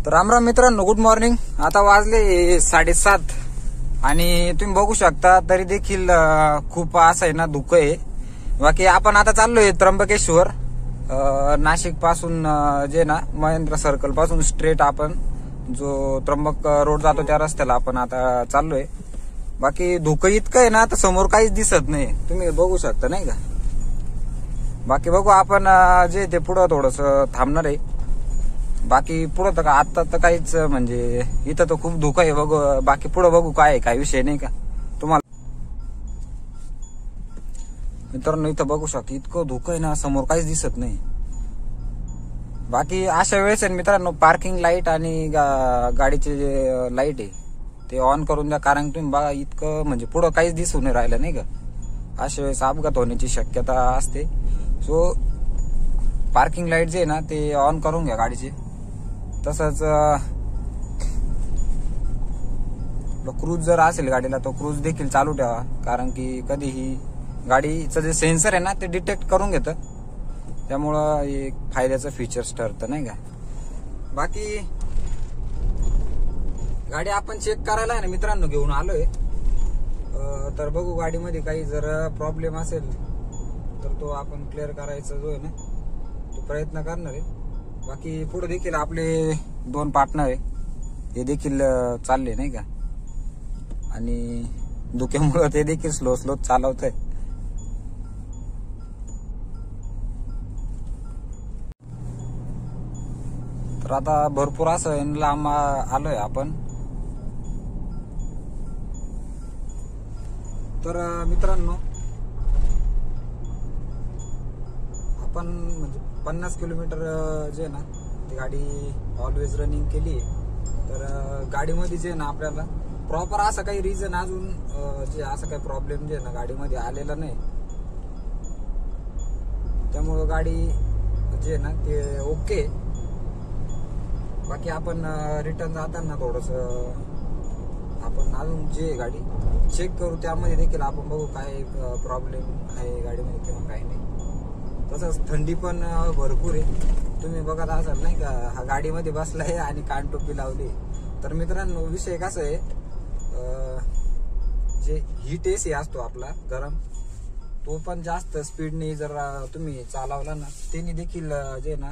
तर रामराम मित्रांनो, गुड मॉर्निंग। आता वाजले 7:30 आणि तुम्ही बघू शकता तरी देखील खूप असं आहे ना धुकं आहे। बाकी आपण आता चाललोय त्र्यंबकेश्वर, नाशिक पासून जे ना महेंद्र सर्कल पासून स्ट्रेट आपण जो त्र्यंबक रोड जातो त्या रस्त्याला आपण आता चाललोय। बाकी धुकं इतकं आहे ना, तर समोर काहीच दिसत नाही, तुम्ही बघू शकता नाही का। बाकी बघू आपण जे ते पुढं थोडस थांबणार आहे। बाकी पुढं तर आता तर काहीच म्हणजे इथं तर खूप धोका आहे। बघू बाकी पुढं बघू काय विषय नाही का तुम्हाला मित्रांनो। इथं बघू शकता इतकं धोका आहे ना, समोर काहीच दिसत नाही। बाकी अशा वेळेस आहे मित्रांनो, पार्किंग लाईट आणि गाडीचे जे लाईट आहे ते ऑन करून द्या, कारण तुम्ही बघा इतकं म्हणजे पुढं काहीच दिसून नाही राहिलं नाही का। अशा वेळेस अपघात होण्याची शक्यता असते। सो पार्किंग लाईट जे आहे ना ते ऑन करून घ्या गाडीचे। तसंच क्रूज जर असेल गाडीला तो क्रूज देखील चालू ठेवा, कारण की कधीही गाडीचं जे सेन्सर आहे ना ते डिटेक्ट करून घेतं, त्यामुळं एक फायद्याचं फीचर्स ठरतं नाही का। बाकी गाडी आपण चेक करायला आहे ना मित्रांनो घेऊन आलोय। तर बघू गाडीमध्ये काही जर प्रॉब्लेम असेल तर तो आपण क्लिअर करायचा जो आहे ना तो प्रयत्न करणार आहे। बाकी पुढे देखील आपले 2 पार्टनर आहे, ते देखील चालले नाही का, आणि धुक्यामुळे ते देखील स्लो चालवत आहे। तर आता भरपूर असं लांब आलोय आपण। तर मित्रांनो आपण म्हणजे 50 किलोमीटर जे ना ती गाडी ऑलवेज रनिंग केली आहे। तर गाडीमध्ये जे ना आपल्याला प्रॉपर असं काही रिझन अजून जे असं काही प्रॉब्लेम जे ना गाडीमध्ये आलेला नाही, त्यामुळं गाडी जे ना ते ओके। बाकी आपण रिटर्न जाताना थोडस आपण अजून जे गाडी चेक करू, त्यामध्ये देखील आपण बघू काय प्रॉब्लेम आहे गाडीमध्ये किंवा काही नाही। तसंच थंडी पण भरपूर आहे, तुम्ही बघत असाल नाही का, हा गाडीमध्ये बसलाय आणि कानटोपी लावली। तर मित्रांनो विषय कसा आहे, जे हीट एसी असतो आपला गरम, तो पण जास्त स्पीडने जर तुम्ही चालवला ना त्याने देखील जे ना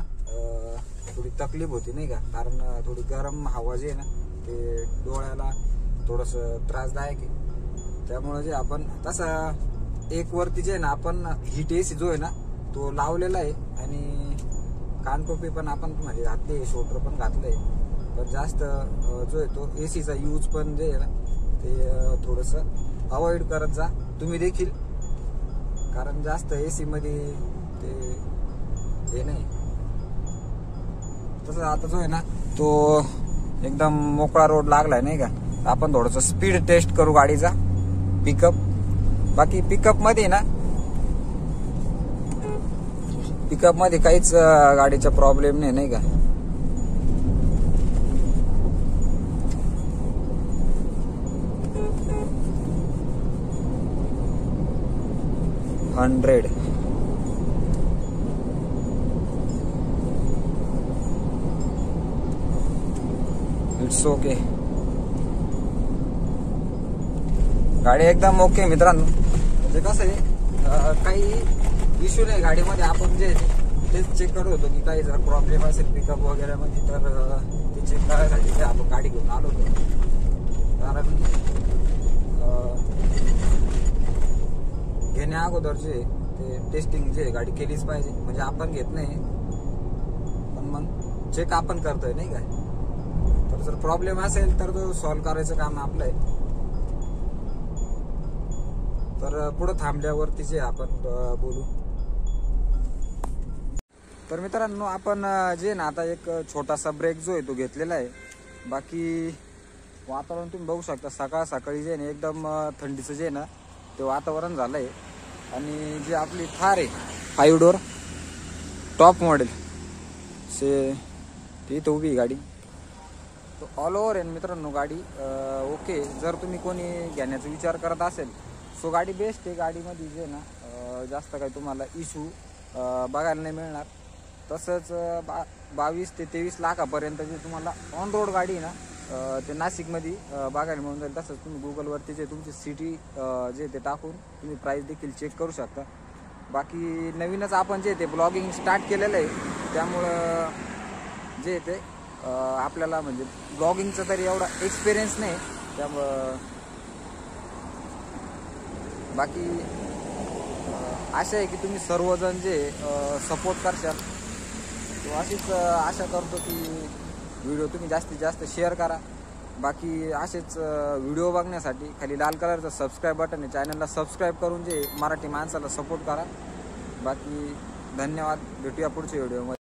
थोडी तकलीफ होती नाही का, कारण थोडी गरम हवा जे आहे ना ते डोळ्याला थोडस त्रासदायक आहे। त्यामुळे जे आपण तसं एक वरती जे ना आपण हीट एसी जो आहे ना तो लावलेला आहे, आणि कानटोपी पण आपण म्हणजे घातली, शोल्डर पण घातलंय, पण जास्त जो आहे तो एसीचा यूज पण जे आहे ना ते थोडस अवॉइड करत जा तुम्ही देखील, कारण जास्त एसी मध्ये ते हे नाही। तसं आता जो आहे ना तो एकदम मोकळा रोड लागलाय नाही का, आपण थोडस स्पीड टेस्ट करू गाडीचा पिकअप। बाकी पिकअप मध्ये काहीच गाडीचा प्रॉब्लेम नाही का। इट्स ओके, गाडी एकदम ओके मित्रांनो। म्हणजे कसं आहे काही इश्यू नाही गाडीमध्ये, आपण जे तेच चेक करत होतो की काही जर प्रॉब्लेम असेल पिकअप वगैरे मध्ये तर ते चेक करायसाठी आपण गाडी घेऊन आलो होतो। कारण घेण्या अगोदर जे ते टेस्टिंग जे गाडी केलीच पाहिजे, म्हणजे आपण घेत नाही पण मग चेक आपण करतोय नाही का। तर जर प्रॉब्लेम असेल तर तो सॉल्व्ह करायचं काम आपलं आहे। तर पुढे थांबल्यावरती जे आपण बोलू। तर मित्रांनो आपण जे ना आता एक छोटासा ब्रेक जो आहे तो घेतलेला आहे। बाकी वातावरण तुम्ही बघू शकता, सकाळी जे ना एकदम थंडीचं जे ना ते वातावरण झालंय। आणि जी आपली थार आहे 5 डोअर टॉप मॉडेल से ती इथं उभी गाडी, तो ऑल ओव्हर आहे मित्रांनो गाडी ओके। जर तुम्ही कोणी घेण्याचा विचार करत असेल सो गाडी बेस्ट आहे। गाडीमध्ये जे ना जास्त काही तुम्हाला इश्यू बघायला नाही मिळणार। तसंच 22 ते 23 लाखापर्यंत जे तुम्हाला ऑन रोड गाडी आहे ना ते नाशिकमध्ये बघायला मिळून जाईल. तसंच तुम्ही गुगलवरती जे तुमची सिटी जे ते टाकून तुम्ही प्राईस देखील चेक करू शकता. बाकी नवीनच आपण जे ते ब्लॉगिंग स्टार्ट केलेलं आहे, त्यामुळं जे ते आपल्याला म्हणजे ब्लॉगिंगचा तरी एवढा एक्सपिरियन्स नाही. त्यामुळं बाकी आशा आहे की तुम्ही सर्वजण जे सपोर्ट करशाल. तो अशीच आशा करतो की व्हिडिओ तुम्ही जास्तीत जास्त शेअर करा. बाकी असेच व्हिडिओ बघण्यासाठी खाली लाल कलरचं सबस्क्राईब बटन आहे, चॅनलला सबस्क्राईब करून जे मराठी माणसाला सपोर्ट करा. बाकी धन्यवाद, भेटूया पुढच्या व्हिडिओमध्ये.